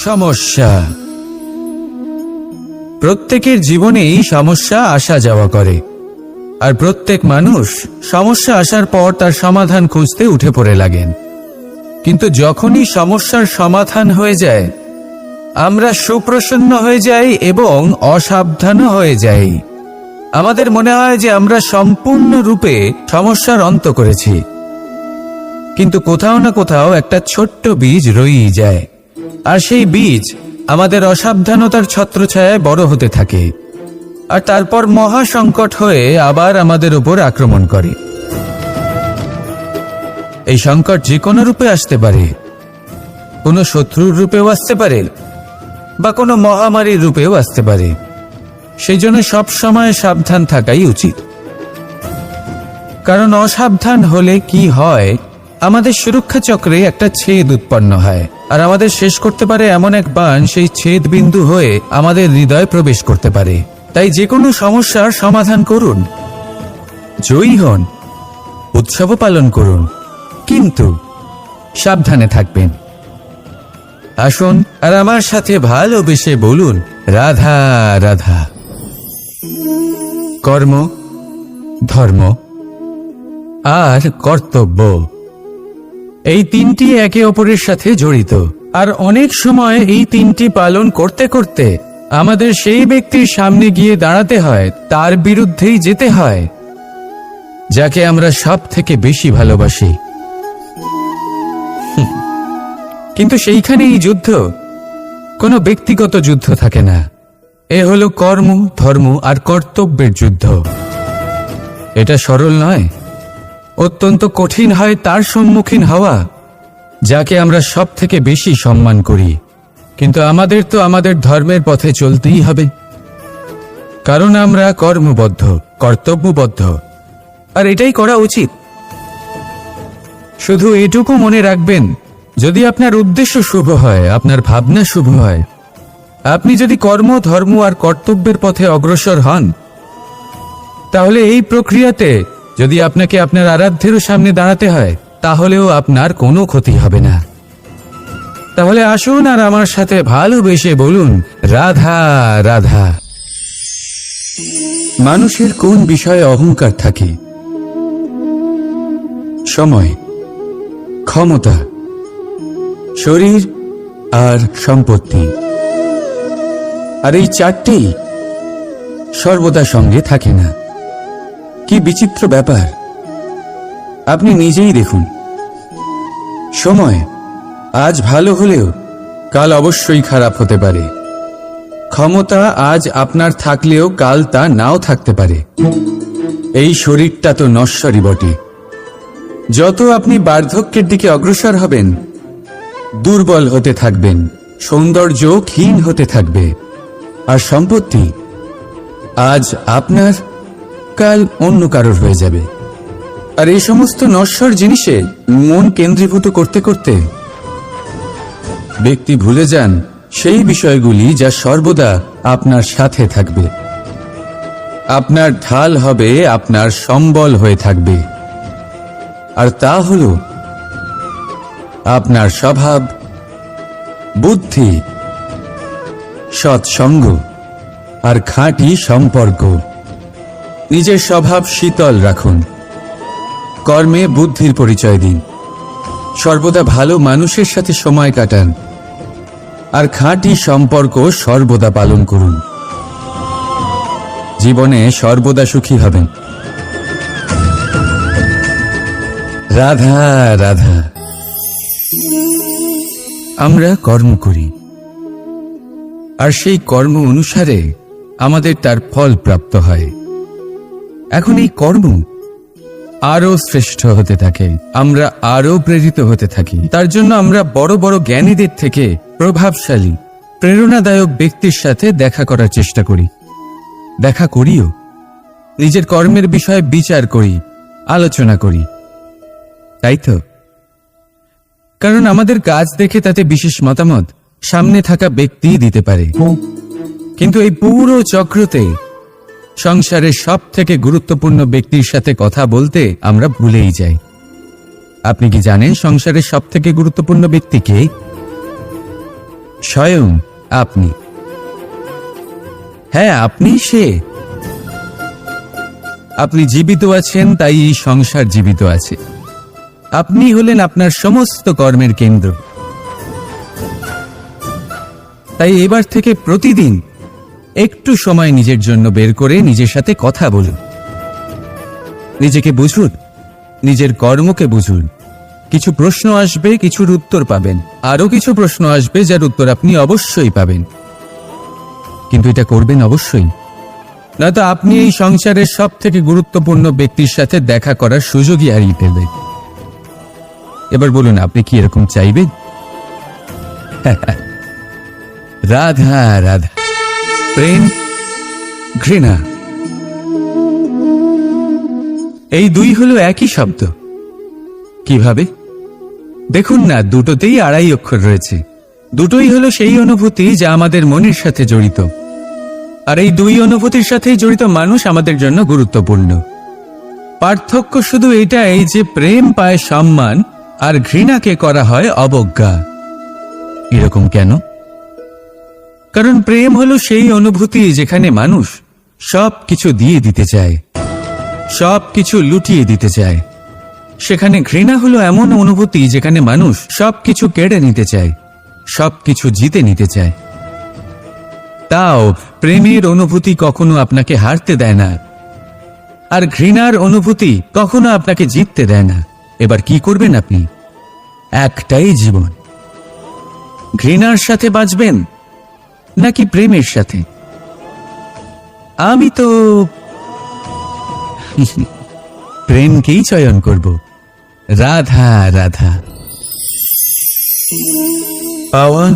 সমস্যা। প্রত্যেকের জীবনেই সমস্যা আসা যাওয়া করে, আর প্রত্যেক মানুষ সমস্যা আসার পর তার সমাধান খুঁজতে উঠে পড়ে লাগেন। কিন্তু যখনই সমস্যার সমাধান হয়ে যায়, আমরা সুপ্রসন্ন হয়ে যাই এবং অসাবধানও হয়ে যাই। আমাদের মনে হয় যে আমরা সম্পূর্ণরূপে সমস্যার অন্ত করেছি, কিন্তু কোথাও না কোথাও একটা ছোট্ট বীজ রয়েই যায়, আর সেই বীজ আমাদের অসাবধানতার ছত্রছায়ায় বড় হতে থাকে, আর তারপর মহা সংকট হয়ে আবার আমাদের উপর আক্রমণ করে। এই সংকট যে কোনো রূপে আসতে পারে, কোনো শত্রুর রূপেও আসতে পারে, বা কোনো মহামারীর রূপেও আসতে পারে। সেই জন্য সবসময় সাবধান থাকাই উচিত, কারণ অসাবধান হলে কি হয়, আমাদের সুরক্ষা চক্রে একটা ছেদ উৎপন্ন হয়, আর আমাদের শেষ করতে পারে এমন এক বাণ সেই ছেদ বিন্দু হয়ে আমাদের হৃদয়ে প্রবেশ করতে পারে। তাই যে কোনো সমস্যার সমাধান করুন, জয়ী হন, উৎসবও পালন করুন, কিন্তু সাবধানে থাকবেন। আসুন আর আমার সাথে ভালোবেসে বলুন, রাধা রাধা। কর্ম, ধর্ম আর কর্তব্য, এই তিনটি একে অপরের সাথে জড়িত, আর অনেক সময় এই তিনটি পালন করতে করতে আমাদের সেই ব্যক্তির সামনে গিয়ে দাঁড়াতে হয়, তার বিরুদ্ধেই যেতে হয়, যাকে আমরা সব থেকে বেশি ভালোবাসি। কিন্তু সেইখানেই যুদ্ধ, কোনো ব্যক্তিগত যুদ্ধ থাকে না। এ হলো কর্ম, ধর্ম আর কর্তব্যের যুদ্ধ। এটা সরল নয়, অত্যন্ত কঠিন হয় তার সম্মুখীন হওয়া যাকে আমরা সব থেকে বেশি সম্মান করি। কিন্তু আমাদের তো আমাদের ধর্মের পথে চলতেই হবে, কারণ আমরা কর্মবদ্ধ, কর্তব্যবদ্ধ, আর এটাই করা উচিত। শুধু এটুকু মনে রাখবেন, যদি আপনার উদ্দেশ্য শুভ হয়, আপনার ভাবনা শুভ হয়, আপনি যদি কর্ম, ধর্ম আর কর্তব্যের পথে অগ্রসর হন, তাহলে এই প্রক্রিয়াতে যদি আপনাকে আপনার আরাধ্যেরও সামনে দাঁড়াতে হয়, তাহলেও আপনার কোনো ক্ষতি হবে না। তাহলে আসুন আর আমার সাথে ভালোবেসে বলুন, রাধা রাধা। মানুষের কোন বিষয়ে অহংকার থাকে? সময়, ক্ষমতা, শরীর আর সম্পত্তি। আর এই চারটেই সর্বদা সঙ্গে থাকে না। কি বিচিত্র ব্যাপার! আপনি নিজেই দেখুন, সময় আজ ভালো হলেও কাল অবশ্যই খারাপ হতে পারে। ক্ষমতা আজ আপনার থাকলেও কাল তা নাও থাকতে পারে। এই শরীরটা তো নশ্বরই বটে। যত আপনি বার্ধক্যের দিকে অগ্রসর হবেন, দুর্বল হতে থাকবেন, সৌন্দর্য ক্ষীণ হতে থাকবে। আর সম্পত্তি আজ আপনার, কাল অন্য কারোর হয়ে যাবে। আর এই সমস্ত নশ্বর জিনিসে মন কেন্দ্রীভূত করতে করতে ব্যক্তি ভুলে যান সেই বিষয়গুলি যা সর্বদা আপনার সাথে থাকবে, আপনার ঢাল হবে, আপনার সম্বল হয়ে থাকবে। আর তা হল আপনার স্বভাব, বুদ্ধি, সৎসঙ্গ আর খাঁটি সম্পর্ক। নিজের স্বভাব শীতল রাখুন, কর্মে বুদ্ধির পরিচয় দিন, সর্বদা ভালো মানুষের সাথে সময় কাটান, আর খাঁটি সম্পর্ক সর্বদা পালন করুন। জীবনে সর্বদা সুখী হবেন। রাধা রাধা। আমরা কর্ম করি, আর সেই কর্ম অনুসারে আমাদের তার ফল প্রাপ্ত হয়। এখন এই কর্ম আরো শ্রেষ্ঠ হতে থাকে, আমরা আরো প্রেরিত হতে থাকি। তার জন্য আমরা বড় বড় জ্ঞানীদের থেকে প্রভাবশালী, প্রেরণাদায়ক ব্যক্তির সাথে দেখা করার চেষ্টা করি, দেখা করিও। নিজের কর্মের বিষয়ে বিচার করি, আলোচনা করি, তাই তো? কারণ আমাদের কাজ দেখে তাতে বিশেষ মতামত সামনে থাকা ব্যক্তি দিতে পারে। কিন্তু এই পুরো চক্রতে সংসারের সব থেকে গুরুত্বপূর্ণ ব্যক্তির সাথে কথা বলতে আমরা ভুলেই যাই। আপনি কি জানেন সংসারের সব থেকে গুরুত্বপূর্ণ ব্যক্তি কে? স্বয়ং আপনি। হ্যাঁ, আপনি সে। আপনি জীবিত আছেন, তাই এই সংসার জীবিত আছে। আপনি হলেন আপনার সমস্ত কর্মের কেন্দ্র। তাই এবার থেকে প্রতিদিন একটু সময় নিজের জন্য বের করে নিজের সাথে কথা বলুন। নিজেকে বুঝুন, নিজের কর্মকে বুঝুন। কিছু প্রশ্ন আসবে, কিছুর উত্তর পাবেন। আরো কিছু প্রশ্ন আসবে যার উত্তর আপনি অবশ্যই পাবেন, কিন্তু এটা করবেন অবশ্যই, নয়তো আপনি এই সংসারের সব থেকে গুরুত্বপূর্ণ ব্যক্তির সাথে দেখা করার সুযোগই হারিয়ে ফেলবেন। এবার বলুন, আপনি কি এরকম চাইবেন? রাধা রাধা, প্রেম, ঘৃণা, এই দুই হলো একই শব্দ। কিভাবে? দেখুন না, দুটোতেই 2.5 অক্ষর রয়েছে। দুটোই হলো সেই অনুভূতি যা আমাদের মনের সাথে জড়িত, আর এই দুই অনুভূতির সাথেই জড়িত মানুষ আমাদের জন্য গুরুত্বপূর্ণ। পার্থক্য শুধু এটাই যে প্রেম পায় সম্মান আর ঘৃণাকে করা হয় অবজ্ঞা। এরকম কেন? কারণ প্রেম হলো সেই অনুভূতি যেখানে মানুষ সব কিছু দিয়ে দিতে চায়, সব কিছু লুটিয়ে দিতে চায়। সেখানে ঘৃণা হলো এমন অনুভূতি যেখানে মানুষ সব কিছু কেড়ে নিতে চায়, সব কিছু জিতে নিতে চায়। তাও প্রেমের অনুভূতি কখনো আপনাকে হারতে দেয় না, আর ঘৃণার অনুভূতি কখনো আপনাকে জিততে দেয় না। এবার কি করবেন আপনি? একটাই জীবন। ঘৃণার সাথে বাঁচবেন নাকি প্রেমের সাথে? আমি তো প্রেমকেই চয়ন করব। রাধা রাধা। পাওয়া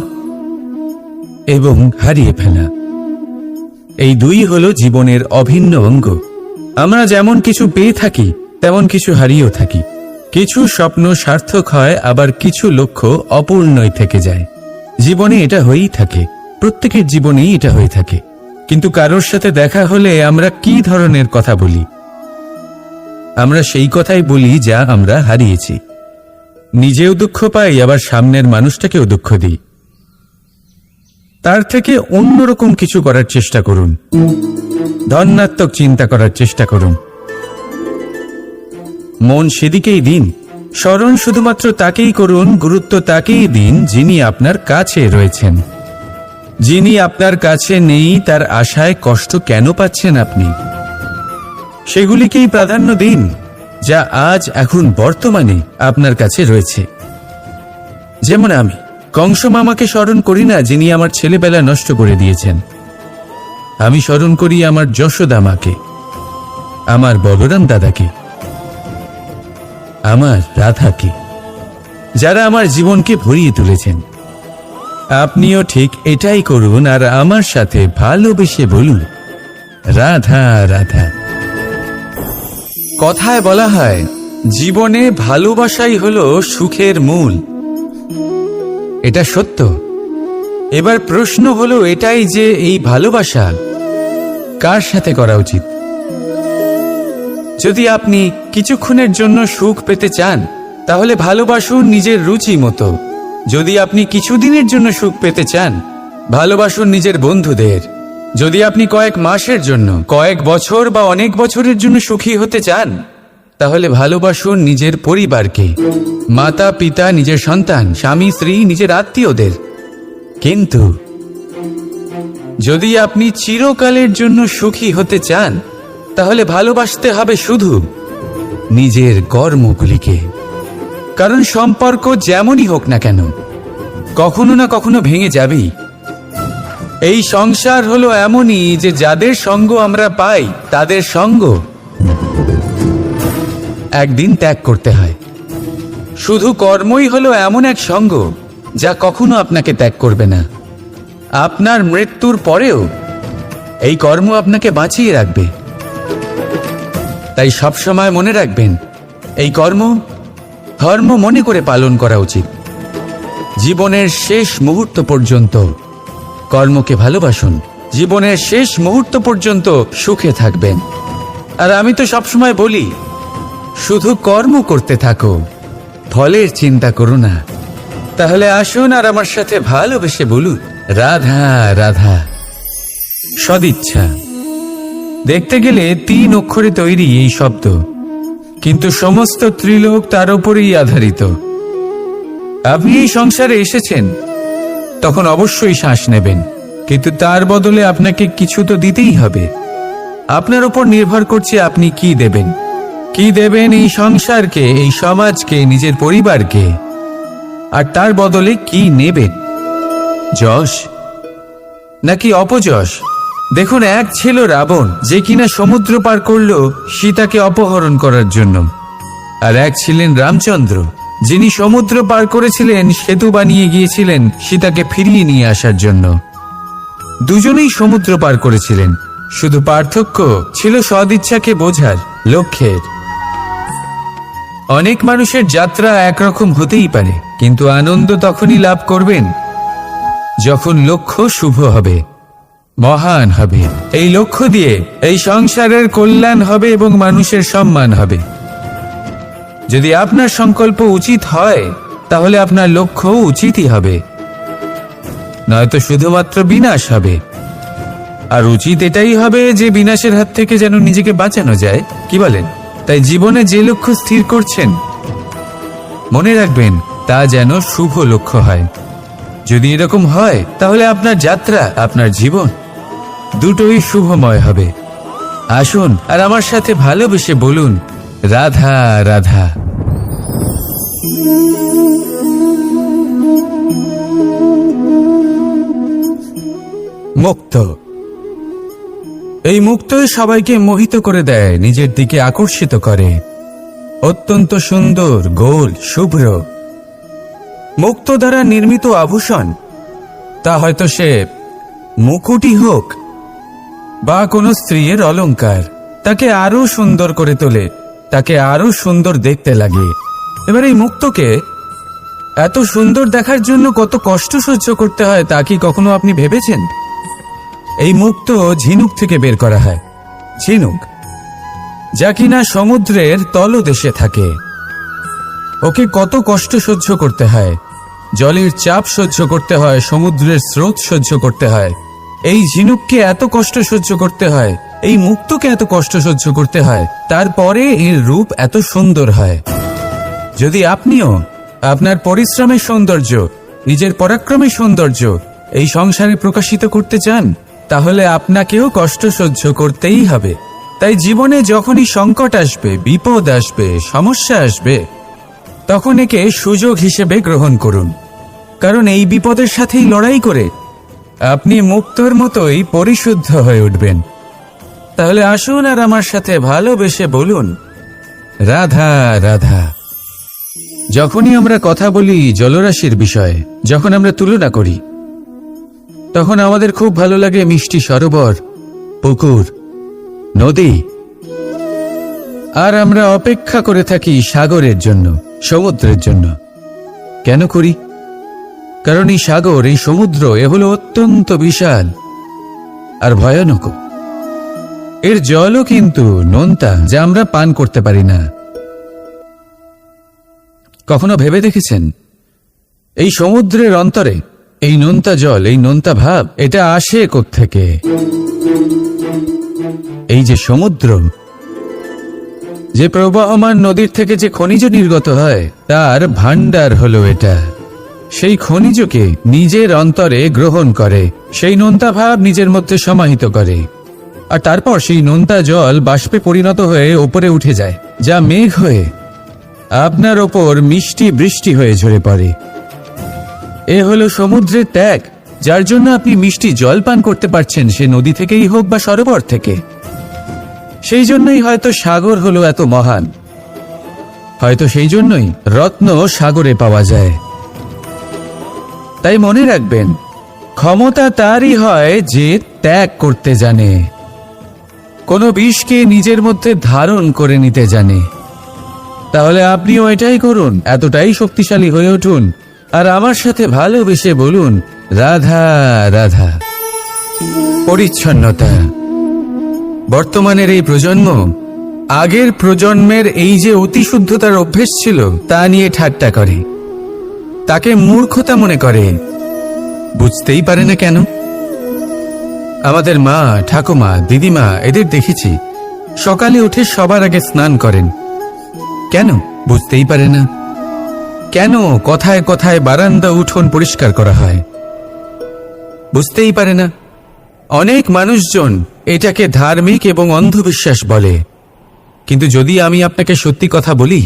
এবং হারিয়ে ফেলা, এই দুই হলো জীবনের অভিন্ন অঙ্গ। আমরা যেমন কিছু পেয়ে থাকি, তেমন কিছু হারিয়েও থাকি। কিছু স্বপ্ন সার্থক হয়, আবার কিছু লক্ষ্য অপূর্ণই থেকে যায়। জীবনে এটা হয়েই থাকে, প্রত্যেকের জীবনেই এটা হয়ে থাকে। কিন্তু কারোর সাথে দেখা হলে আমরা কি ধরনের কথা বলি? আমরা সেই কথাই বলি যা আমরা হারিয়েছি। নিজেও দুঃখ পাই, আবার সামনের মানুষটাকেও দুঃখ দিই। তার থেকে অন্যরকম কিছু করার চেষ্টা করুন, ধনাত্মক চিন্তা করার চেষ্টা করুন। মন সেদিকেই দিন, স্মরণ শুধুমাত্র তাকেই করুন, গুরুত্ব তাকেই দিন যিনি আপনার কাছে রয়েছেন। যিনি আপনার কাছে নেই তার আশায় কষ্ট কেন পাচ্ছেন আপনি? সেগুলিকেই প্রাধান্য দিন যা আজ এখন বর্তমানে আপনার কাছে রয়েছে। যেমন আমি কংস মামাকে স্মরণ করি না, যিনি আমার ছেলেবেলা নষ্ট করে দিয়েছেন। আমি স্মরণ করি আমার যশোদা মাকে, আমার বলরাম দাদাকে, আমার রাধাকে, যারা আমার জীবনকে ভরিয়ে তুলেছেন। আপনিও ঠিক এটাই করুন, আর আমার সাথে ভালোবেসে বলুন, রাধা রাধা। কথায় বলা হয়, জীবনে ভালোবাসাই হলো সুখের মূল। এটা সত্য। এবার প্রশ্ন হলো এটাই যে এই ভালোবাসা কার সাথে করা উচিত? যদি আপনি কিছুক্ষণের জন্য সুখ পেতে চান, তাহলে ভালোবাসুন নিজের রুচি মতো। যদি আপনি কিছুদিনের জন্য সুখ পেতে চান, ভালোবাসুন নিজের বন্ধুদের। যদি আপনি কয়েক মাসের জন্য, কয়েক বছর বা অনেক বছরের জন্য সুখী হতে চান, তাহলে ভালোবাসুন নিজের পরিবারকে, মাতা পিতা, নিজের সন্তান, স্বামী স্ত্রী, নিজের আত্মীয়দের। কিন্তু যদি আপনি চিরকালের জন্য সুখী হতে চান, তাহলে ভালোবাসতে হবে শুধু নিজের কর্মগুলিকে। কারণ সম্পর্ক যেমনই হোক না কেন, কখনো না কখনো ভেঙে যাবেই। এই সংসার হলো এমনই যে যাদের সঙ্গ আমরা পাই, তাদের সঙ্গ একদিন ত্যাগ করতে হয়। শুধু কর্মই হলো এমন এক সঙ্গ যা কখনো আপনাকে ত্যাগ করবে না। আপনার মৃত্যুর পরেও এই কর্ম আপনাকে বাঁচিয়ে রাখবে। তাই সবসময় মনে রাখবেন, এই কর্ম ধর্ম মনে করে পালন করা উচিত। জীবনের শেষ মুহূর্ত পর্যন্ত কর্মকে ভালোবাসুন, জীবনের শেষ মুহূর্ত পর্যন্ত সুখে থাকবেন। আর আমি তো সবসময় বলি, শুধু কর্ম করতে থাকো, ফলের চিন্তা করো না। তাহলে আসুন আর আমার সাথে ভালোবেসে বলুন, রাধা রাধা। সদিচ্ছা। দেখতে গেলে 3 অক্ষরে তৈরি এই শব্দ, কিন্তু সমস্ত ত্রিলোক তার উপরেই আধারিত। আপনি এই সংসারে এসেছেন, তখন অবশ্যই শ্বাস নেবেন, কিন্তু তার বদলে আপনাকে কিছু তো দিতেই হবে। আপনার উপর নির্ভর করছে আপনি কি দেবেন। কি দেবেন এই সংসারকে, এই সমাজকে, নিজের পরিবারকে, আর তার বদলে কি নেবেন? যশ নাকি অপযশ? দেখুন, এক ছিল রাবণ, যে কিনা সমুদ্র পার করল সীতাকে অপহরণ করার জন্য, আর এক ছিলেন রামচন্দ্র, যিনি সমুদ্র পার করেছিলেন, সেতু বানিয়ে গিয়েছিলেন সীতাকে ফিরিয়ে নিয়ে আসার জন্য। দুজনেই সমুদ্র পার করেছিলেন, শুধু পার্থক্য ছিল সদিচ্ছাকে বোঝার, লক্ষ্যের। অনেক মানুষের যাত্রা একরকম হতেই পারে, কিন্তু আনন্দ তখনই লাভ করবেন যখন লক্ষ্য শুভ হবে, মহান হবে। এই লক্ষ্য দিয়ে এই সংসারের কল্যাণ হবে এবং মানুষের সম্মান হবে। যদি আপনার সংকল্প উচিত হয়, তাহলে আপনার লক্ষ্য উচিতই হবে, নয়তো শুধুমাত্র বিনাশ হবে। আর উচিত এটাই হবে যে বিনাশের হাত থেকে যেন নিজেকে বাঁচানো যায়, কি বলেন? তাই জীবনে যে লক্ষ্য স্থির করছেন, মনে রাখবেন তা যেন শুভ লক্ষ্য হয়। যদি এরকম হয়, তাহলে আপনার যাত্রা, আপনার জীবন দুটোই শুভময় হবে। আসুন আর আমার সাথে ভালোবেসে বলুন, রাধা রাধা। মুক্ত। এই মুক্তই সবাইকে মোহিত করে দেয়, নিজের দিকে আকর্ষিত করে। অত্যন্ত সুন্দর, গোল, শুভ্র। মুক্ত দ্বারা নির্মিত আভূষণ, তা হয়তো সে মুকুটই হোক বা কোনো স্ত্রীর অলংকার, তাকে আরো সুন্দর করে তোলে, তাকে আরো সুন্দর দেখতে লাগে। এবার এই মুক্তকে এত সুন্দর দেখার জন্য কত কষ্ট সহ্য করতে হয়, তা কি কখনো আপনি ভেবেছেন? এই মুক্ত ঝিনুক থেকে বের করা হয়, ঝিনুক যা কিনা সমুদ্রের তলদেশে থাকে। ওকে কত কষ্ট সহ্য করতে হয়, জলের চাপ সহ্য করতে হয়, সমুদ্রের স্রোত সহ্য করতে হয়। এই ঝিনুককে এত কষ্ট সহ্য করতে হয়, এই মুক্তকে এত কষ্ট সহ্য করতে হয়, তারপরে এর রূপ এত সুন্দর হয়। যদি আপনিও আপনার পরিশ্রমের সৌন্দর্য, নিজের পরাক্রমের সৌন্দর্য এই সংসারে প্রকাশিত করতে চান, তাহলে আপনাকেও কষ্ট সহ্য করতেই হবে। তাই জীবনে যখনই সংকট আসবে, বিপদ আসবে, সমস্যা আসবে, তখন একে সুযোগ হিসেবে গ্রহণ করুন। কারণ এই বিপদের সাথেই লড়াই করে আপনি মুক্তর মতোই পরিশুদ্ধ হয়ে উঠবেন। তাহলে আসুন আর আমার সাথে ভালোবেসে বলুন, রাধা রাধা। যখনই আমরা কথা বলি জলরাশির বিষয়ে, যখন আমরা তুলনা করি, তখন আমাদের খুব ভালো লাগে মিষ্টি সরোবর, পুকুর, নদী। আর আমরা অপেক্ষা করে থাকি সাগরের জন্য, সমুদ্রের জন্য। কেন করি? কারণ এই সাগর, এই সমুদ্র, এ হলো অত্যন্ত বিশাল আর ভয়ানক। এর জলও কিন্তু নোনতা, যা আমরা পান করতে পারি না। কখনো ভেবে দেখেছেন এই সমুদ্রের অন্তরে এই নোনতা জল, এই নোনতা ভাব, এটা আসে কোত্থেকে? এই যে সমুদ্র, যে প্রবাহমান নদীর থেকে যে খনিজ নির্গত হয়, তার ভান্ডার হলো এটা। সেই খনিজকে নিজের অন্তরে গ্রহণ করে, সেই নোনতা ভাব নিজের মধ্যে সমাহিত করে, আর তারপর সেই নোনতা জল বাষ্পে পরিণত হয়ে ওপরে উঠে যায়, যা মেঘ হয়ে আপনার ওপর মিষ্টি বৃষ্টি হয়ে ঝরে পড়ে। এ হলো সমুদ্রের ত্যাগ, যার জন্য আপনি মিষ্টি জল পান করতে পারছেন, সে নদী থেকেই হোক বা সরোবর থেকে। সেই জন্যই হয়তো সাগর হলো এত মহান, হয়তো সেই জন্যই রত্ন সাগরে পাওয়া যায়। তাই মনে রাখবেন, ক্ষমতা তারই হয় যে ত্যাগ করতে জানে, কোনো বিষকে নিজের মধ্যে ধারণ করে নিতে জানে। তাহলে আপনিও এটাই করুন, এতটাই শক্তিশালী হয়ে উঠুন, আর আমার সাথে ভালোবেসে বলুন, রাধা রাধা। পরিচ্ছন্নতা। বর্তমানের এই প্রজন্ম আগের প্রজন্মের এই যে অতি শুদ্ধতার অভ্যেস ছিল, তা নিয়ে ঠাট্টা করে। তাকে মূর্খতা মনে করে। বুঝতেই পারে না কেন। আমাদের মা, ঠাকুমা, দিদিমা এদের দেখেছি সকালে উঠে সবার আগে স্নান করেন। কেন? বুঝতেই পারে না। কেন কথায় কথায় বারান্দা উঠোন পরিষ্কার করা হয়? বুঝতেই পারে না। অনেক মানুষজন এটাকে ধার্মিক এবং অন্ধবিশ্বাস বলে, কিন্তু যদি আমি আপনাকে সত্যি কথা বলি,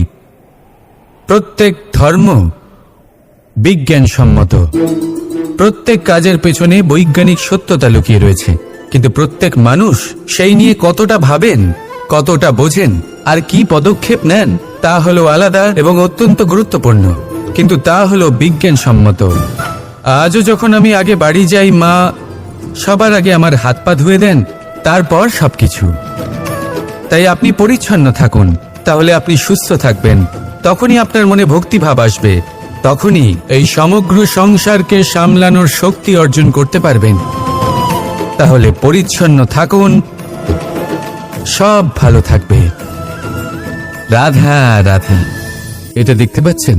প্রত্যেক ধর্ম বিজ্ঞানসম্মত। প্রত্যেক কাজের পেছনে বৈজ্ঞানিক সত্যতা লুকিয়ে রয়েছে, কিন্তু প্রত্যেক মানুষ সেই নিয়ে কতটা ভাবেন, কতটা বোঝেন আর কি পদক্ষেপ নেন তা হলো আলাদা এবং অত্যন্ত গুরুত্বপূর্ণ, কিন্তু তা হলো বিজ্ঞানসম্মত। আজও যখন আমি আগে বাড়ি যাই, মা সবার আগে আমার হাত পা ধুয়ে দেন, তারপর সবকিছু। তাই আপনি পরিচ্ছন্ন থাকুন, তাহলে আপনি সুস্থ থাকবেন। তখনই আপনার মনে ভক্তিভাব আসবে, তখনই এই সমগ্র সংসারকে সামলানোর শক্তি অর্জন করতে পারবেন। তাহলে পরিচ্ছন্ন থাকুন, সব ভালো থাকবে। রাধা রাধা। এটা দেখতে পাচ্ছেন?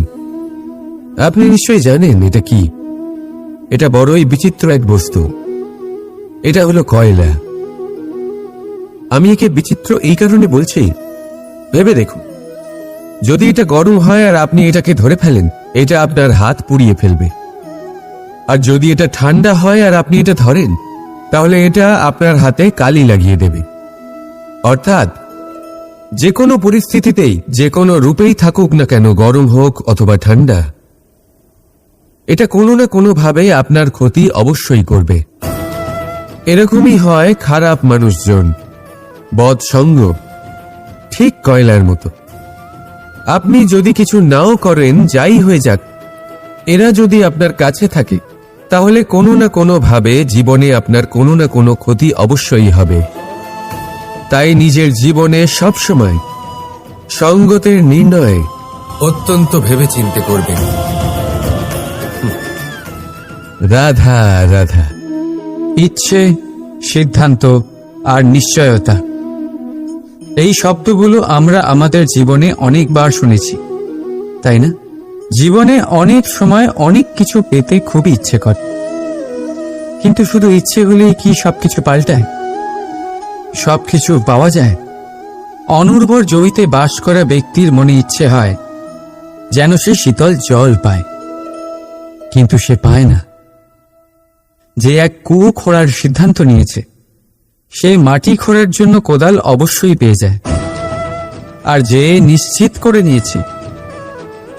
আপনি নিশ্চয়ই জানেন এটা কি। এটা বড়ই বিচিত্র এক বস্তু। এটা হলো কয়লা। আমি একে বিচিত্র এই কারণে বলছি, ভেবে দেখুন, যদি এটা গরম হয় আর আপনি এটাকে ধরে ফেলেন, এটা আপনার হাত পুড়িয়ে ফেলবে। আর যদি এটা ঠান্ডা হয় আর আপনি এটা ধরেন, তাহলে এটা আপনার হাতে কালি লাগিয়ে দেবে। অর্থাৎ যে কোনো পরিস্থিতিতেই, যে কোনো রূপেই থাকুক না কেন, গরম হোক অথবা ঠান্ডা, এটা কোনো না কোনোভাবে আপনার ক্ষতি অবশ্যই করবে। এরকমই হয় খারাপ মানুষজন, বদসঙ্গ, ঠিক কয়লার মতো। আপনি যদি কিছু নাও করেন, যাই হয়ে যাক, এরা যদি আপনার কাছে থাকে, তাহলে কোনো না কোনো ভাবে জীবনে আপনার কোনো না কোনো ক্ষতি অবশ্যই হবে। তাই নিজের জীবনে সবসময় সঙ্গতের নির্ণয় অত্যন্ত ভেবেচিন্তে করবেন। রাধা রাধা। ইচ্ছে, সিদ্ধান্ত আর নিশ্চয়তা, এই শব্দগুলো আমরা আমাদের জীবনে অনেকবার শুনেছি, তাই না? জীবনে অনেক সময় অনেক কিছু পেতে খুবই ইচ্ছে করে, কিন্তু শুধু ইচ্ছে হলেই কি সবকিছু পাল্টায়? সবকিছু পাওয়া যায়? অনুর্বর জমিতে বাস করা ব্যক্তির মনে ইচ্ছে হয় যেন সে শীতল জল পায়, কিন্তু সে পায় না। যে এক কুয়ো খোঁড়ার সিদ্ধান্ত নিয়েছে, সে মাটি খোঁড়ার জন্য কোদাল অবশ্যই পেয়ে যায়। আর যে নিশ্চিত করে নিয়েছে,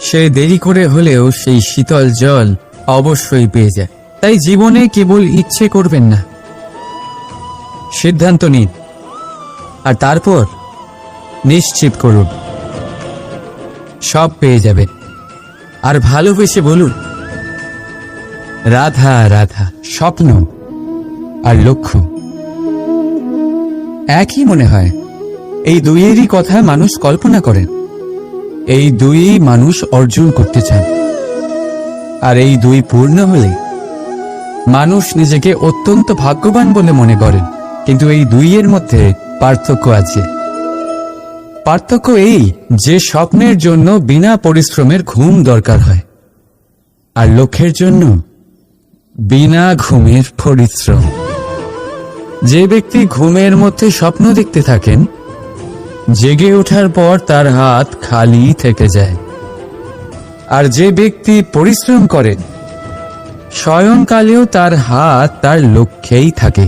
সে দেরি করে হলেও সেই শীতল জল অবশ্যই পেয়ে যায়। তাই জীবনে কেবল ইচ্ছে করবেন না, সিদ্ধান্ত নিন আর তারপর নিশ্চিত করুন, সব পেয়ে যাবেন। আর ভালোবেসে বলুন, রাধা রাধা। স্বপ্ন আর লক্ষ্য একই মনে হয়। এই দুইয়েরই কথা মানুষ কল্পনা করেন, এই দুই মানুষ অর্জন করতে চান। আর এই দুই পূর্ণ হলে মানুষ নিজেকে অত্যন্ত ভাগ্যবান বলে মনে করেন। কিন্তু এই দুইয়ের মধ্যে পার্থক্য আছে। পার্থক্য এই যে স্বপ্নের জন্য বিনা পরিশ্রমের ঘুম দরকার হয়, আর লক্ষ্যের জন্য বিনা ঘুমের পরিশ্রম। যে ব্যক্তি ঘুমের মধ্যে স্বপ্ন দেখতে থাকেন, জেগে ওঠার পর তার হাত খালি থেকে যায়। আর যে ব্যক্তি পরিশ্রম করেন, শয়নকালেও তার হাত তার লক্ষ্যেই থাকে।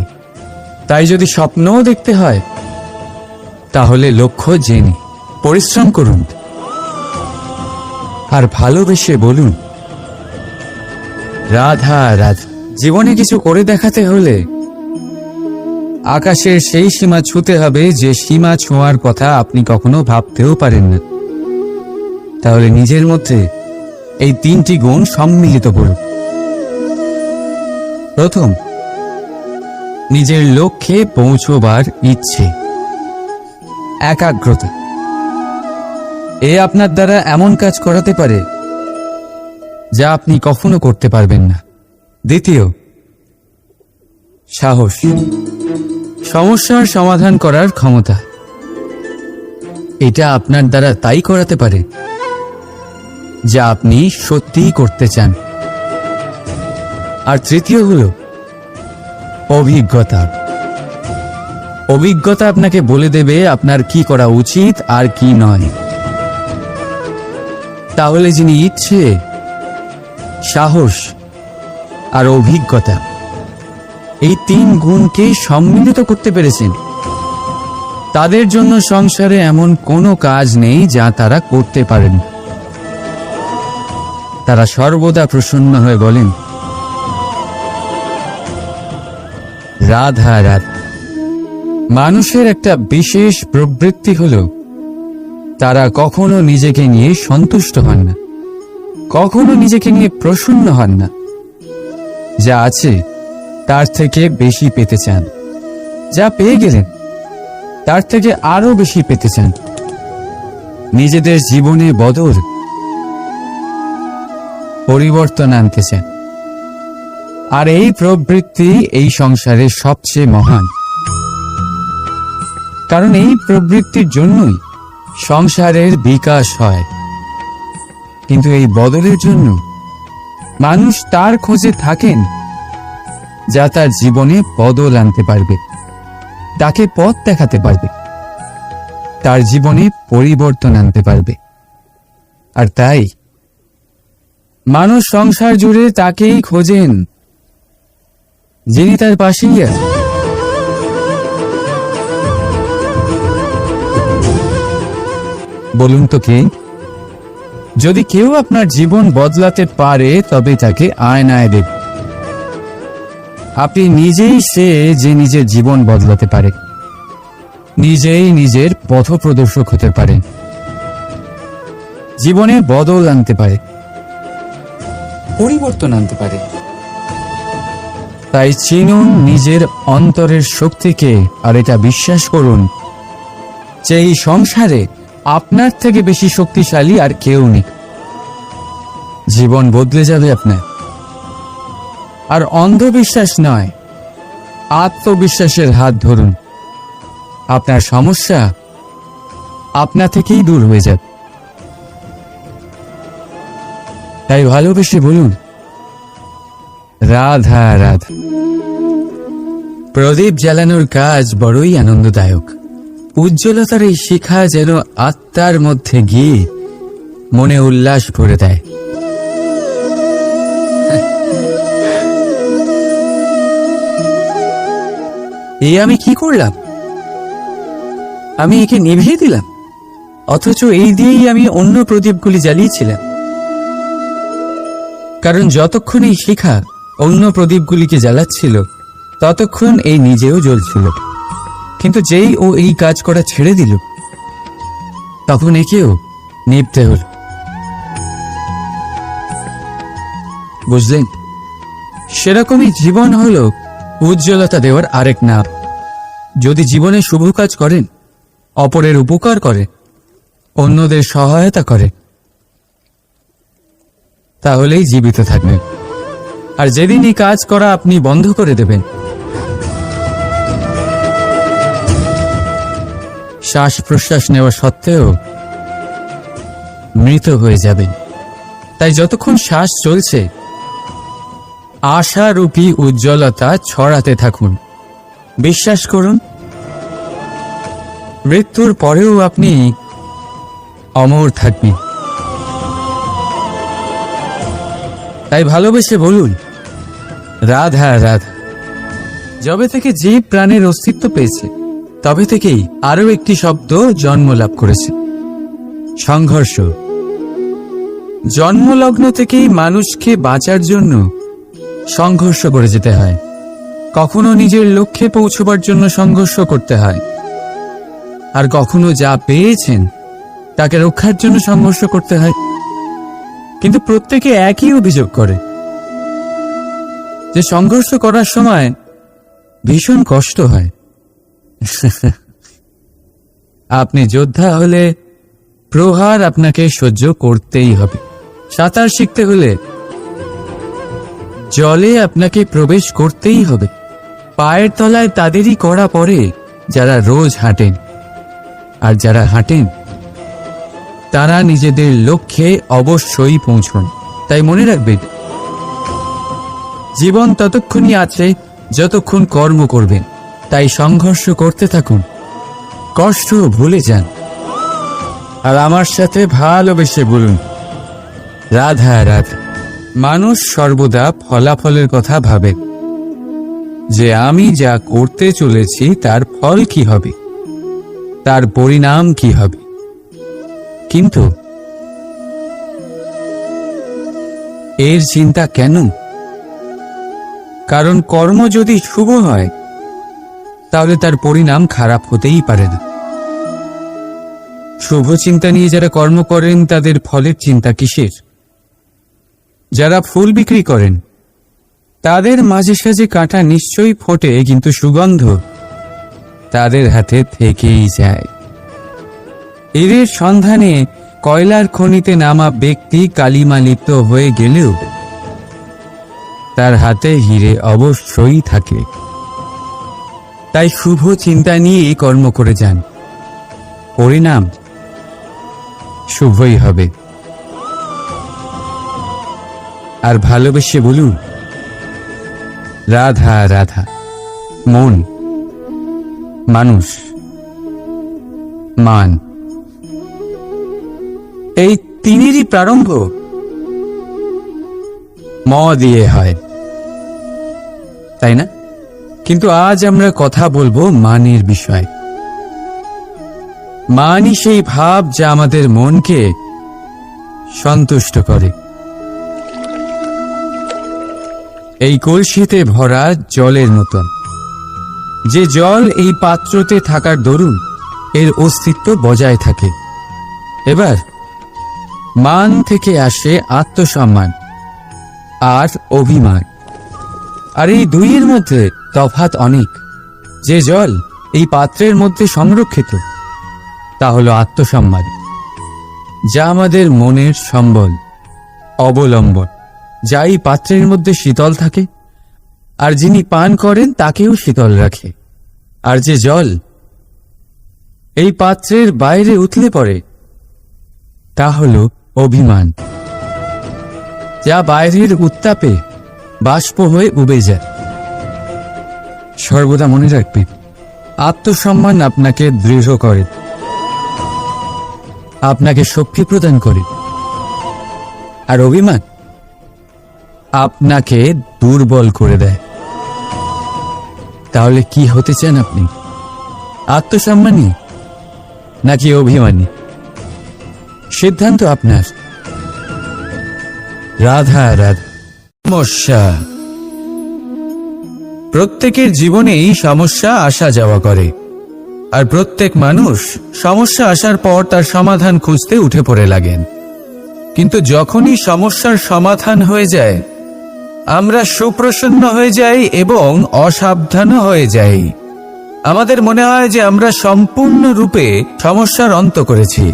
তাই যদি স্বপ্নও দেখতে হয়, তাহলে লক্ষ্য জেনে পরিশ্রম করুন আর ভালোবেসে বলুন, রাধা রাধা। জীবনে কিছু করে দেখাতে হলে আকাশের সেই সীমা ছুঁতে হবে যে সীমা ছোঁয়ার কথা আপনি কখনো ভাবতেও পারেন না। তাহলে নিজের মধ্যে এই তিনটি গুণ সম্মিলিত করুন। প্রথম, নিজের লক্ষ্যে পৌঁছবার ইচ্ছে, একাগ্রতা। এ আপনার দ্বারা এমন কাজ করাতে পারে যা আপনি কখনো করতে পারবেন না। দ্বিতীয়, সাহস, সমস্যার সমাধান করার ক্ষমতা। এটা আপনার দ্বারা তাই করাতে পারে যা আপনি সত্যিই করতে চান। আর তৃতীয় হলো অভিজ্ঞতা। অভিজ্ঞতা আপনাকে বলে দেবে আপনার কি করা উচিত আর কি নয়। তাহলে যিনি ইচ্ছে, সাহস আর অভিজ্ঞতা এই 3 গুণকে সম্মিলিত করতে পেরেছেন, তাদের জন্য সংসারে এমন কোনো কাজ নেই যা তারা করতে পারেন। তারা সর্বদা প্রসন্ন হয়ে বলেন, রাধা রাধা। মানুষের একটা বিশেষ প্রবৃত্তি হল তারা কখনো নিজেকে নিয়ে সন্তুষ্ট হন না, কখনো নিজেকে নিয়ে প্রসন্ন হন না। যা আছে তার থেকে বেশি পেতে চান, যা পেয়ে গেলেন তার থেকে আরো বেশি পেতে চান। নিজেদের জীবনে বদল, পরিবর্তন আনতে চান। আর এই প্রবৃত্তি এই সংসারের সবচেয়ে মহান, কারণ এই প্রবৃত্তির জন্যই সংসারের বিকাশ হয়। কিন্তু এই বদলের জন্য মানুষ তার খোঁজে থাকেন যা তার জীবনে বদল আনতে পারবে, তাকে পথ দেখাতে পারবে, তার জীবনে পরিবর্তন আনতে পারবে। আর তাই মানুষ সংসার জুড়ে তাকেই খোঁজেন যিনি তার পাশেই আছেন। বলুন তো কে? যদি কেউ আপনার জীবন বদলাতে পারে তবে তাকে আয়নায় দেখ। আপনি নিজেই সে যে নিজের জীবন বদলাতে পারে, নিজেই নিজের পথপ্রদর্শক হতে পারে, জীবনে বদল আনতে পারে, পরিবর্তন আনতে পারে। তাই চিনুন নিজের অন্তরের শক্তিকে, আর এটা বিশ্বাস করুন যে এই সংসারে আপনার থেকে বেশি শক্তিশালী আর কেউ নেই। জীবন বদলে যাবে আপনার। আর অন্ধবিশ্বাস নয়, আত্মবিশ্বাসের হাত ধরুন। আপনার সমস্যা আপনা থেকেই দূর হয়ে যাবে। তাই ভালোবেসে বলুন, রাধা রাধা। প্রদীপ জ্বালানোর কাজ বড়ই আনন্দদায়ক। উজ্জ্বলতার এই শিখা যেন আত্মার মধ্যে গিয়ে মনে উল্লাস ভরে দেয়। এই আমি কি করলাম? আমি একে নিভিয়ে দিলাম, অথচ এই দিয়েই আমি অন্য প্রদীপগুলি জ্বালিয়েছিলাম। কারণ যতক্ষণ এই শিখা অন্য প্রদীপগুলিকে জ্বালাচ্ছিল ততক্ষণ এই নিজেও জ্বলছিল। কিন্তু যেই ও এই কাজ করা ছেড়ে দিল তখন একেও নিভতে হল। বুঝলেন? সেরকমই জীবন হলো উজ্জ্বলতা দেওয়ার আরেক নাম। যদি জীবনে শুভ কাজ করেন, অপরের উপকার করে, অন্যদের সহায়তা করে, তাহলেই জীবিত থাকবেন। আর যেদিন এই কাজ করা আপনি বন্ধ করে দেবেন, শ্বাস প্রশ্বাস নেওয়া সত্ত্বেও মৃত হয়ে যাবেন। তাই যতক্ষণ শ্বাস চলছে আশারূপী উজ্জ্বলতা ছড়াতে থাকুন। বিশ্বাস করুন, মৃত্যুর পরেও আপনি অমর থাকবেন। তাই ভালোবেসে বলুন, রাধা রাধা। যবে থেকে জীব প্রাণের অস্তিত্ব পেয়েছে তবে থেকেই আরো একটি শব্দ জন্ম লাভ করেছে, সংঘর্ষ। জন্মলগ্ন থেকেই মানুষকে বাঁচার জন্য সংঘর্ষ করে যেতে হয়। কখনো নিজের লক্ষ্যে পৌঁছবার জন্য সংঘর্ষ করতে হয়, আর কখনো যা পেয়েছেন তাকে রক্ষার জন্য সংঘর্ষ করতে হয়। কিন্তু প্রত্যেকে একই অভিযোগ করে যে সংঘর্ষ করার সময় ভীষণ কষ্ট হয়। আপনি যোদ্ধা হলে প্রহার আপনাকে সহ্য করতেই হবে। সাঁতার শিখতে হলে জলে আপনাকে প্রবেশ করতেই হবে। পায়ের তলায় তাদেরই কড়া পড়ে যারা রোজ হাঁটেন, আর যারা হাঁটেন তারা নিজেদের লক্ষ্যে অবশ্যই পৌঁছন। তাই মনে রাখবেন, জীবন ততক্ষণই আছে যতক্ষণ কর্ম করবেন। তাই সংঘর্ষ করতে থাকুন, কষ্ট ভুলে যান, আর আমার সাথে ভালোবেসে বলুন, রাধা রাধা। মানুষ সর্বদা ফলাফলের কথা ভাবে, যে আমি যা করতে চলেছি তার ফল কি হবে, তার পরিণাম কি হবে। কিন্তু এর চিন্তা কেন? কারণ কর্ম যদি শুভ হয় তাহলে তার পরিণাম খারাপ হতেই পারে না। শুভ চিন্তা নিয়ে যারা কর্ম করেন তাদের ফলের চিন্তা কিসের? যারা ফুল বিক্রি করেন তাদের মাঝে সাঝে কাঁটা নিশ্চয়ই ফোটে, কিন্তু সুগন্ধ তাদের হাতে থেকেই যায়। এর সন্ধানে কয়লার খনিতে নামা ব্যক্তি কালিমা লিপ্ত হয়ে গেলেও তার হাতে হিরে অবশ্যই থাকে। তাই শুভ চিন্তা নিয়ে কর্ম করে যান, পরিণাম শুভই হবে। আর ভালোবেসে বলুন, রাধা রাধা। মন, মানুষ, মান, এই তিনেরই প্রারম্ভ ম দিয়ে হয়, তাই না? কিন্তু আজ আমরা কথা বলবো মানের বিষয়। মানই সেই ভাব যা আমাদের মনকে সন্তুষ্ট করে। এই কলসিতে ভরা জলের মতন, যে জল এই পাত্রতে থাকার দরুন এর অস্তিত্ব বজায় থাকে। এবার মান থেকে আসে আত্মসম্মান আর অভিমান, আর এই দুইয়ের মধ্যে তফাৎ অনেক। যে জল এই পাত্রের মধ্যে সংরক্ষিত তা হলো আত্মসম্মান, যা আমাদের মনের সম্বল, অবলম্বন, যা এই পাত্রের মধ্যে শীতল থাকে, আর যিনি পান করেন তাকেও শীতল রাখে। আর যে জল এই পাত্রের বাইরে উতলে পড়ে তা হলো অভিমান, যা বাইরের উত্তাপে বাষ্প হয়ে উবে যায়। সর্বদা মনে রাখবে, আত্মসম্মান আপনাকে দৃঢ় করে, আপনাকে শক্তি প্রদান করে, আর অভিমান আপনাকে দুর্বল করে দেয়। তাহলে কি হতে চান আপনি? আত্মসম্মানী নাকি অভিমানী? সিদ্ধান্ত আপনার। রাধা রাধা। সমস্যা। প্রত্যেকের জীবনেই সমস্যা আসা যাওয়া করে, আর প্রত্যেক মানুষ সমস্যা আসার পর তার সমাধান খুঁজতে উঠে পড়ে লাগেন। কিন্তু যখনই সমস্যার সমাধান হয়ে যায় আমরা সুপ্রসন্ন হয়ে যাই এবং অসাবধানও হয়ে যাই। আমাদের মনে হয় যে আমরা সম্পূর্ণরূপে সমস্যার অন্ত করেছি,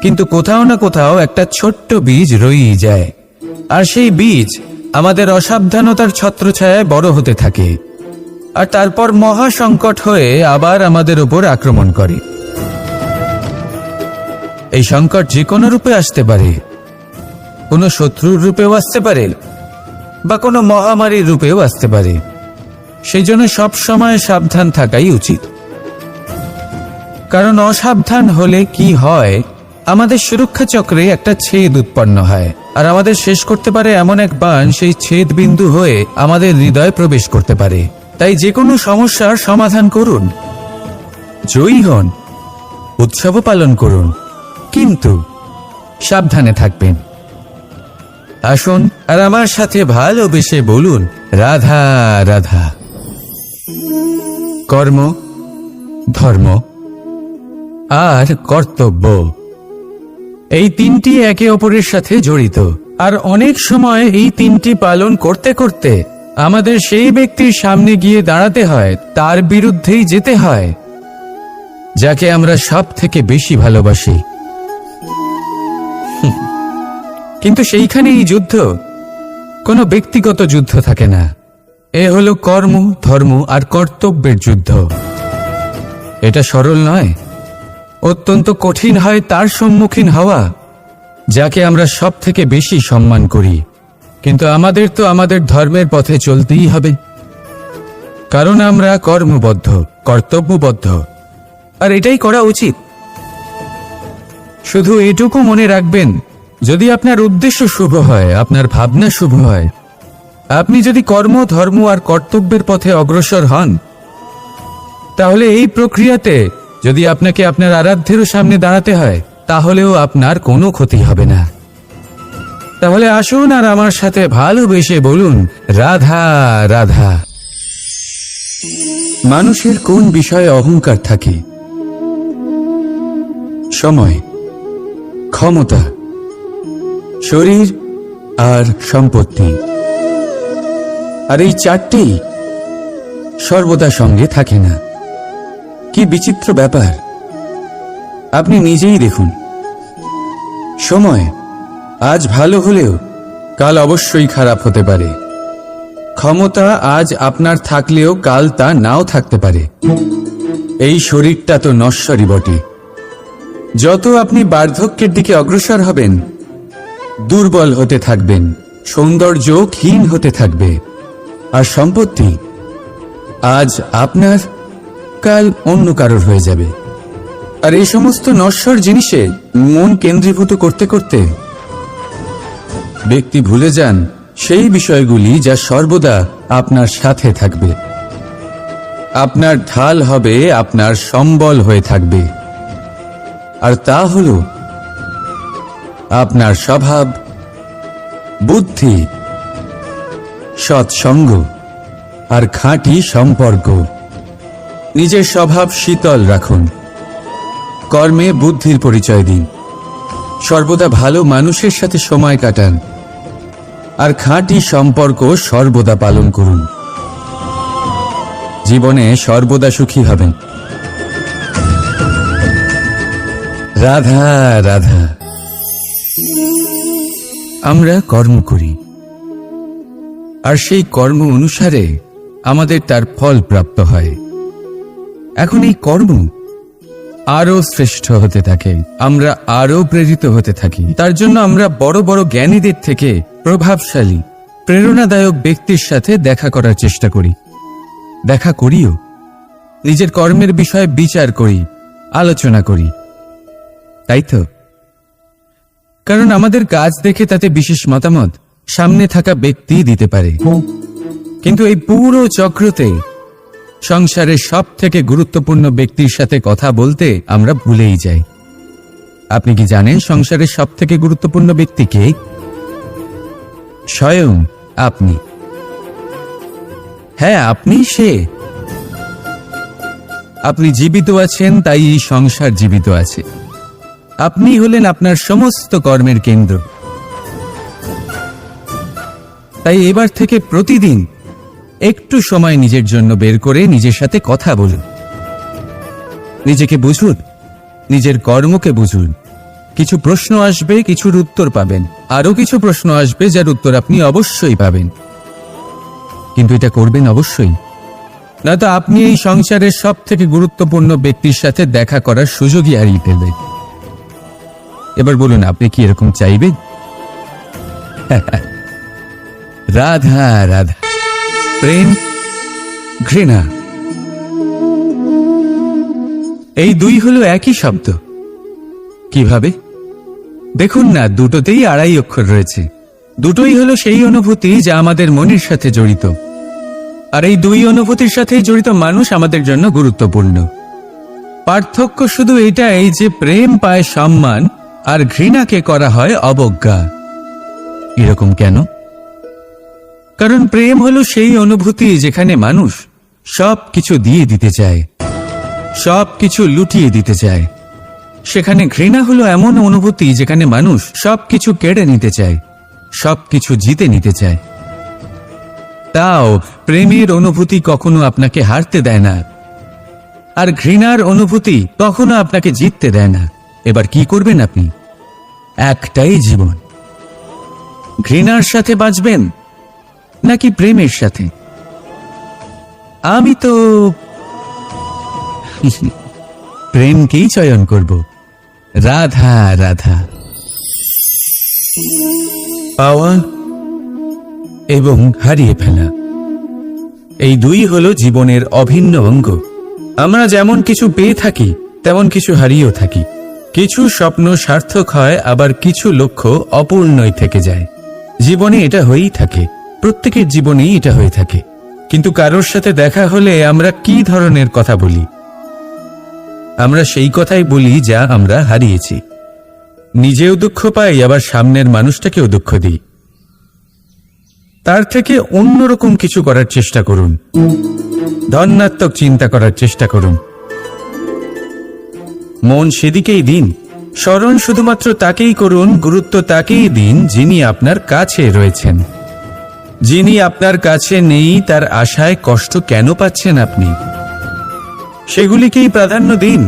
কিন্তু কোথাও না কোথাও একটা ছোট্ট বীজ রয়েই যায়, আর সেই বীজ আমাদের অসাবধানতার ছত্রছায়ায় বড় হতে থাকে, আর তারপর মহা সংকট হয়ে আবার আমাদের উপর আক্রমণ করে। এই সংকট যে কোনো রূপে আসতে পারে, কোনো শত্রুর রূপেও আসতে পারে, বা কোনো মহামারীর রূপেও আসতে পারে। সেই জন্য সবসময় সাবধান থাকাই উচিত, কারণ অসাবধান হলে কি হয়, আমাদের সুরক্ষা চক্রে একটা ছেদ উৎপন্ন হয়, আর আমাদের শেষ করতে পারে এমন এক বাণ সেই ছেদ বিন্দু হয়ে আমাদের হৃদয়ে প্রবেশ করতে পারে। তাই যে কোনো সমস্যার সমাধান করুন, জয়ী হন, উৎসব পালন করুন, কিন্তু সাবধানে থাকবেন। আসুন আর আমার সাথে ভালোবেসে বলুন, রাধা রাধা। কর্ম, ধর্ম আর কর্তব্য, এই তিনটি একে অপরের সাথে জড়িত, আর অনেক সময় এই তিনটি পালন করতে করতে আমাদের সেই ব্যক্তির সামনে গিয়ে দাঁড়াতে হয়, তার বিরুদ্ধেই যেতে হয়, যাকে আমরা সব থেকে বেশি ভালোবাসি। কিন্তু সেইখানেই যুদ্ধ, কোনো ব্যক্তিগত যুদ্ধ থাকে না। এ হলো কর্ম, ধর্ম আর কর্তব্যের যুদ্ধ। এটা সরল নয়, অত্যন্ত কঠিন হয় তার সম্মুখীন হওয়া যাকে আমরা সব থেকে বেশি সম্মান করি। কিন্তু আমাদের তো আমাদের ধর্মের পথে চলতেই হবে, কারণ আমরা কর্মবদ্ধ, কর্তব্যবদ্ধ, আর এটাই করা উচিত। শুধু এটুকু মনে রাখবেন, যদি আপনার উদ্দেশ্য শুভ হয়, আপনার ভাবনা শুভ হয়, আপনি যদি কর্ম, ধর্ম আর কর্তব্যের পথে অগ্রসর হন, তাহলে এই প্রক্রিয়াতে যদি আপনাকে আপনার আরাধ্যেরও সামনে দাঁড়াতে হয়, তাহলেও আপনার কোনো ক্ষতি হবে না। তাহলে আসুন আর আমার সাথে ভালোবেসে বলুন, রাধা রাধা। মানুষের কোন বিষয়ে অহংকার থাকে? সময়, ক্ষমতা, শরীর আর সম্পত্তি। আর এই চারটেই সর্বদা সঙ্গে থাকে না। কি বিচিত্র ব্যাপার! আপনি নিজেই দেখুন, সময় আজ ভালো হলেও কাল অবশ্যই খারাপ হতে পারে। ক্ষমতা আজ আপনার থাকলেও কাল তা নাও থাকতে পারে। এই শরীরটা তো নশ্বরই বটে। যত আপনি বার্ধক্যের দিকে অগ্রসর হবেন, দুর্বল হতে থাকবেন, সৌন্দর্য ক্ষীণ হতে থাকবে। আর সম্পত্তি আজ আপনার, কাল অন্য কারোর হয়ে যাবে। আর এই সমস্ত নশ্বর জিনিসে মন কেন্দ্রীভূত করতে করতে ব্যক্তি ভুলে যান সেই বিষয়গুলি যা সর্বদা আপনার সাথে থাকবে, আপনার ঢাল হবে, আপনার সম্বল হয়ে থাকবে। আর তা হল আপনার স্বভাব, বুদ্ধি, সৎসঙ্গ আর খাঁটি সম্পর্ক। নিজের স্বভাব শীতল রাখুন, কর্মে বুদ্ধির পরিচয় দিন, সর্বদা ভালো মানুষের সাথে সময় কাটান, আর খাঁটি সম্পর্ক সর্বদা পালন করুন। জীবনে সর্বদা সুখী হবেন। রাধা রাধা। আমরা কর্ম করি, আর সেই কর্ম অনুসারে আমাদের তার ফল প্রাপ্ত হয়। এখন এই কর্ম আরো শ্রেষ্ঠ হতে থাকে, আমরা আরো প্রেরিত হতে থাকি। তার জন্য আমরা বড় বড় জ্ঞানীদের থেকে প্রভাবশালী, প্রেরণাদায়ক ব্যক্তির সাথে দেখা করার চেষ্টা করি, দেখা করিও। নিজের কর্মের বিষয়ে বিচার করি, আলোচনা করি, তাই তো? কারণ আমাদের কাজ দেখে তাতে বিশেষ মতামত সামনে থাকা ব্যক্তি দিতে পারে। কিন্তু এই পুরো চক্রতে সংসারের সব থেকে গুরুত্বপূর্ণ ব্যক্তির সাথে কথা বলতে আমরা ভুলেই যাই। আপনি কি জানেন সংসারের সব থেকে গুরুত্বপূর্ণ ব্যক্তি কে? স্বয়ং আপনি। হ্যাঁ, আপনি সে। আপনি জীবিত আছেন, তাই এই সংসার জীবিত আছে। আপনি হলেন আপনার সমস্ত কর্মের কেন্দ্র। তাই এবার থেকে প্রতিদিন একটু সময় নিজের জন্য বের করে নিজের সাথে কথা বলুন। নিজেকে বুঝুন, নিজের কর্মকে বুঝুন। কিছু প্রশ্ন আসবে, কিছুর উত্তর পাবেন। আরো কিছু প্রশ্ন আসবে যার উত্তর আপনি অবশ্যই পাবেন। কিন্তু এটা করবেন অবশ্যই, নয়তো আপনি এই সংসারের সব থেকে গুরুত্বপূর্ণ ব্যক্তির সাথে দেখা করার সুযোগই হারিয়ে ফেলবেন। এবার বলুন, আপনি কি এরকম চাইবেন? রাধা রাধা। প্রেম, ঘৃণা, এই দুই হলো একই শব্দ। কিভাবে? দেখুন না, দুটোতেই আড়াই অক্ষর রয়েছে। দুটোই হলো সেই অনুভূতি যা আমাদের মনের সাথে জড়িত। আর এই দুই অনুভূতির সাথেই জড়িত মানুষ আমাদের জন্য গুরুত্বপূর্ণ। পার্থক্য শুধু এটাই যে প্রেম পায় সম্মান, আর ঘৃণাকে করা হয় অবজ্ঞা। এরকম কেন? কারণ প্রেম হলো সেই অনুভূতি যেখানে মানুষ সব কিছু দিয়ে দিতে চায়, সব কিছু লুটিয়ে দিতে চায়। সেখানে ঘৃণা হলো এমন অনুভূতি যেখানে মানুষ সব কিছু কেড়ে নিতে চায়, সব কিছু জিতে নিতে চায়। তাও প্রেমের অনুভূতি কখনো আপনাকে হারতে দেয় না, আর ঘৃণার অনুভূতি কখনো আপনাকে জিততে দেয় না। এবার কি করবেন আপনি? একটাই জীবন। ঘৃণার সাথে বাঁচবেন নাকি প্রেমের সাথে? প্রেমকেই চয়ন করব। রাধা রাধা। পাওয়া এবং হারিয়ে ফেলা, এই দুই হলো জীবনের অভিন্ন অঙ্গ। আমরা যেমন কিছু পেয়ে থাকি তেমন কিছু হারিয়েও থাকি। কিছু স্বপ্ন সার্থক হয়, আবার কিছু লক্ষ্য অপূর্ণই থেকে যায়। জীবনে এটা হয়েই থাকে, প্রত্যেকের জীবনেই এটা হয়ে থাকে। কিন্তু কারোর সাথে দেখা হলে আমরা কি ধরনের কথা বলি? আমরা সেই কথাই বলি যা আমরা হারিয়েছি। নিজেও দুঃখ পাই, আবার সামনের মানুষটাকেও দুঃখ দিই। তার থেকে অন্যরকম কিছু করার চেষ্টা করুন, ধনাত্মক চিন্তা করার চেষ্টা করুন। মন সেদিকেই দিন, স্মরণ শুধুমাত্র তাকেই করুন, গুরুত্ব তাকেই দিন যিনি আপনার কাছে রয়েছেন। যিনি আপনার কাছে নেই তার আশায় কষ্ট কেন পাচ্ছেন আপনি? সেগুলিকেই প্রাধান্য দিন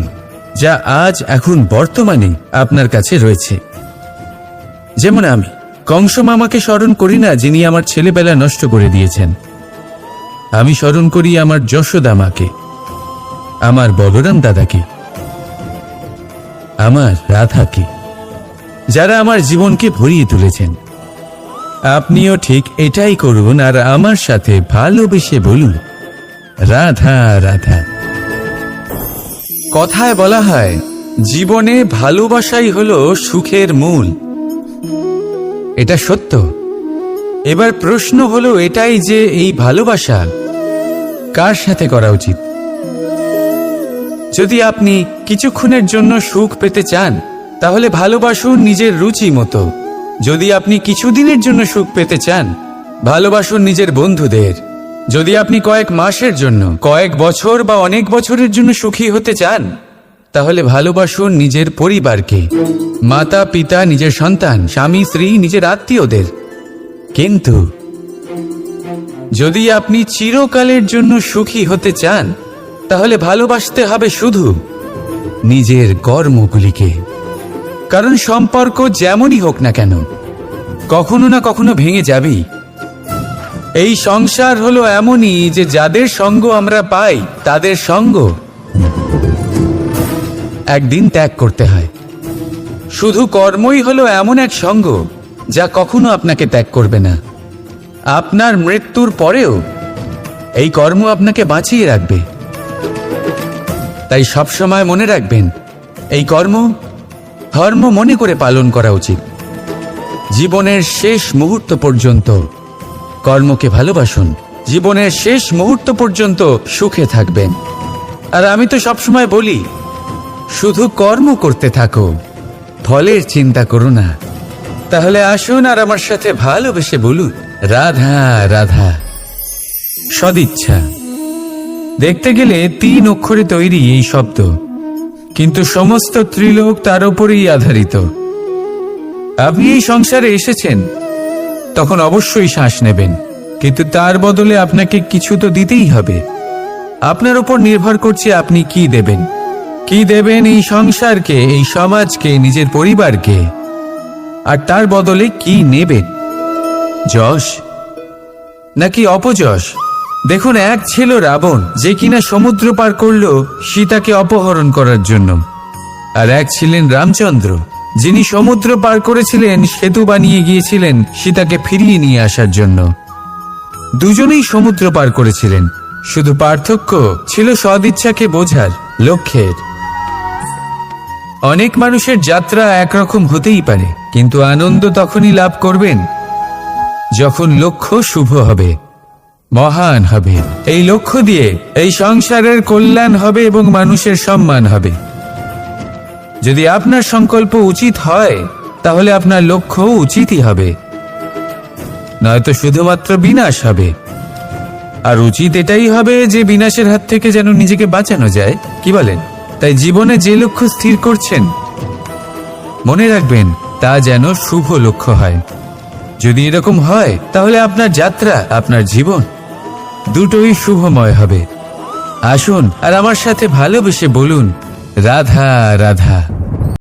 যা আজ এখন বর্তমানে আপনার কাছে রয়েছে। যেমন আমি কংস মামাকে স্মরণ করি না, যিনি আমার ছেলেবেলা নষ্ট করে দিয়েছেন। আমি স্মরণ করি আমার যশোদা মাকে, আমার বলরাম দাদাকে, আমার রাধাকে, যারা আমার জীবনকে ভরিয়ে তুলেছেন। আপনিও ঠিক এটাই করুন, আর আমার সাথে ভালোবেসে বলুন রাধা রাধা। কথায় বলা হয় জীবনে ভালোবাসাই হলো সুখের মূল। এটা সত্য। এবার প্রশ্ন হলো এটাই যে এই ভালোবাসা কার সাথে করা উচিত? যদি আপনি কিছুক্ষণের জন্য সুখ পেতে চান তাহলে ভালোবাসুন নিজের রুচি মতো। যদি আপনি কিছুদিনের জন্য সুখ পেতে চান ভালোবাসুন নিজের বন্ধুদের। যদি আপনি কয়েক মাসের জন্য, কয়েক বছর বা অনেক বছরের জন্য সুখী হতে চান তাহলে ভালোবাসুন নিজের পরিবারকে, মাতা পিতা, নিজের সন্তান, স্বামী স্ত্রী, নিজের আত্মীয়দের। কিন্তু যদি আপনি চিরকালের জন্য সুখী হতে চান তাহলে ভালোবাসতে হবে শুধু নিজের কর্মগুলিকে। কারণ সম্পর্ক যেমনই হোক না কেন কখনো না কখনো ভেঙে যাবেই। এই সংসার হলো এমনই যে যাদের সঙ্গ আমরা পাই তাদের সঙ্গ একদিন ত্যাগ করতে হয়। শুধু কর্মই হলো এমন এক সঙ্গ যা কখনো আপনাকে ত্যাগ করবে না। আপনার মৃত্যুর পরেও এই কর্ম আপনাকে বাঁচিয়ে রাখবে। তাই সবসময় মনে রাখবেন, এই কর্ম ধর্ম মনে করে পালন করা উচিত। জীবনের শেষ মুহূর্ত পর্যন্ত কর্মকে ভালোবাসুন, জীবনের শেষ মুহূর্ত পর্যন্ত সুখে থাকবেন। আর আমি তো সবসময় বলি, শুধু কর্ম করতে থাকো, ফলের চিন্তা করো না। তাহলে আসুন আর আমার সাথে ভালোবেসে বলুন রাধা রাধা। সদিচ্ছা দেখতে গেলে 3 অক্ষরে তৈরি এই শব্দ, কিন্তু সমস্ত ত্রিলোক তার উপরেই আধারিত। আপনি এই সংসারে এসেছেন তখন অবশ্যই শ্বাস নেবেন, কিন্তু তার বদলে আপনাকে কিছু তো দিতেই হবে। আপনার উপর নির্ভর করছে আপনি কি দেবেন। কি দেবেন এই সংসারকে, এই সমাজকে, নিজের পরিবারকে, আর তার বদলে কি নেবেন? যশ নাকি অপযশ? দেখুন, এক ছিল রাবণ, যে কিনা সমুদ্র পার করল সীতাকে অপহরণ করার জন্য, আর এক ছিলেন রামচন্দ্র, যিনি সমুদ্র পার করেছিলেন, সেতু বানিয়ে গিয়েছিলেন সীতাকে ফিরিয়ে নিয়ে আসার জন্য। দুজনেই সমুদ্র পার করেছিলেন, শুধু পার্থক্য ছিল সদিচ্ছাকে বোঝার, লক্ষ্যের। অনেক মানুষের যাত্রা একরকম হতেই পারে, কিন্তু আনন্দ তখনই লাভ করবেন যখন লক্ষ্য শুভ হবে, মহান হবে। এই লক্ষ্য দিয়ে এই সংসারের কল্যাণ হবে এবং মানুষের সম্মান হবে। যদি আপনার সংকল্প উচিত হয় তাহলে আপনার লক্ষ্য উচিতই হবে, নয়তো শুধুমাত্র বিনাশ হবে। আর উচিত এটাই হবে যে বিনাশের হাত থেকে যেন নিজেকে বাঁচানো যায়, কি বলেন? তাই জীবনে যে লক্ষ্য স্থির করছেন মনে রাখবেন তা যেন শুভ লক্ষ্য হয়। যদি এরকম হয় তাহলে আপনার যাত্রা, আপনার জীবন দুটোই শুভময় হবে। আসুন আর আমার সাথে ভালোবেসে বলুন রাধা রাধা।